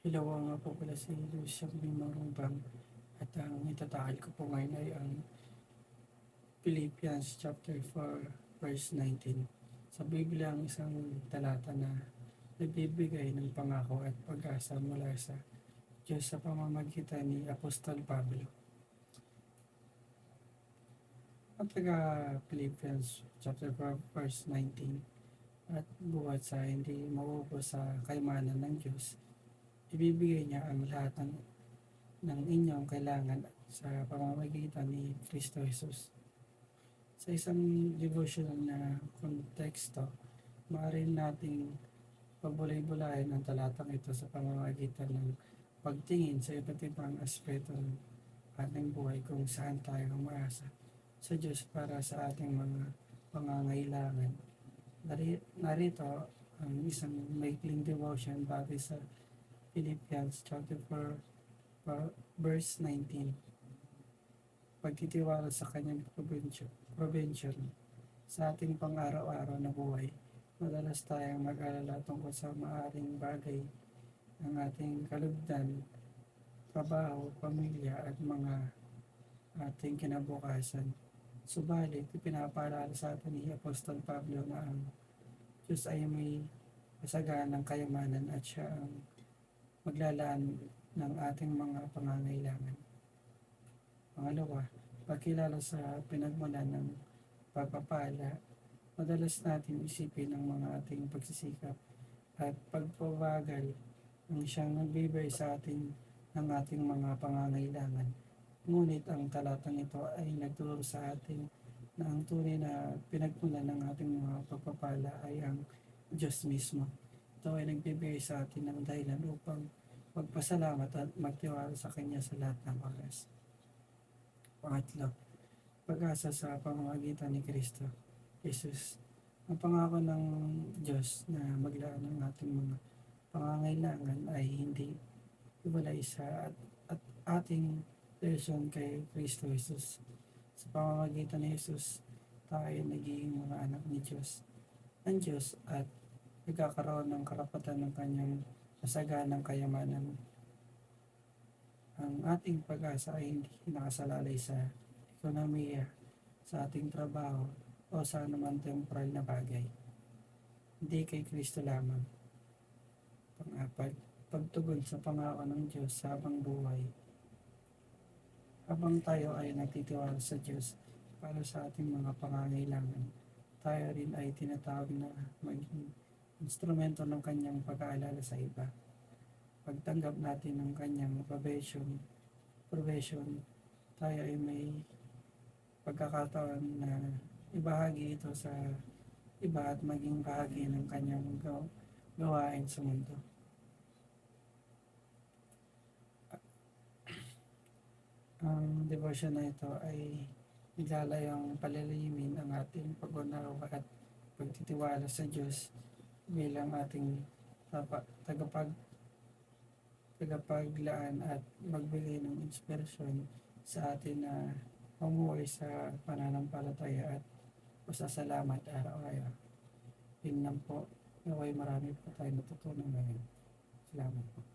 Hello, nga po pala si Lucian Bimarumbang at ang itatakal ko po ngayon ay ang Philippians chapter 4 verse 19. Sa Biblia ang isang talata na nagbibigay ng pangako at pag-asa mula sa Diyos sa pamamagitan ni Apostol Pablo. Ang taga Philippians chapter 4 verse 19 at buhat sa hindi mauubos sa kayamanan ng Diyos, ibibigay niya ang lahat ng inyong kailangan sa pamamagitan ni Kristo Jesus. Sa isang devotional na konteksto, maaari nating pabulay-bulayan ang talatang ito sa pamamagitan ng pagtingin sa iba't ibang aspeto ng ating buhay kung saan tayo umaasa sa Diyos para sa ating mga pangangailangan. Narito ang isang maikling devotion batay sa Philippians chapter 4 verse 19. Pagtitiwala sa kanyang provision sa ating pang-araw-araw na buhay. Madalas tayong mag-alala tungkol sa maaring bagay ng ating kalugdan, trabaho, pamilya at mga ating kinabukasan. Subalit, ipinapaalala sa atin ni Apostol Pablo na ang Diyos ay may kasaganang kayamanan at siya ang maglalaan ng ating mga pangangailangan. Pangalawa, pagkilala sa pinagmulan ng pagpapala. Madalas natin isipin ang mga ating pagsisikap at pagpabagal ang siyang nagbibigay sa atin ng ating mga pangangailangan. Ngunit ang talatang ito ay nagturo sa atin na ang tunay na pinagmulan ng ating mga pagpapala ay ang Diyos mismo. Ito ay nagbibigay sa atin ng dahilan upang magpasalamat at magtiwala sa Kanya sa lahat ng oras. Pangatlo, pag-asa sa pamamagitan ni Kristo Jesus. Ang pangako ng Diyos na maglaan ng ating mga pangangailangan ay hindi iwalay sa at ating relasyon kay Kristo Jesus. Sa pamamagitan ni Jesus, tayo nagiging mga anak ni Diyos, ng Diyos at nagkakaroon ng karapatan ng kanyang masaganang kayamanan. Ang ating pag-asa ay hindi nakasalalay sa ekonomiya, sa ating trabaho, o sa anumang temporal na bagay. Hindi kay Kristo lamang. Pang-apat, pagtugon sa pangako ng Diyos sa habang buhay. Habang tayo ay nagtitiwala sa Diyos para sa ating mga pangangailangan, tayo rin ay tinatawag na maging instrumento ng kanyang pag-aalala sa iba. Pagtanggap natin ng kanyang provision, tayo ay may pagkakataon na ibahagi ito sa iba at maging bahagi ng kanyang gawain sa mundo. Ang devotion na ito ay naglalayong palilimin ang ating pag-unawa at pagtitiwala sa Diyos bilang ating tagapaglaan at magbigay ng inspirasyon sa atin na mamuhay sa pananampalataya at pasasalamat araw-araw. Yun lang po. Naway marami po tayo natutunan ngayon. Salamat po.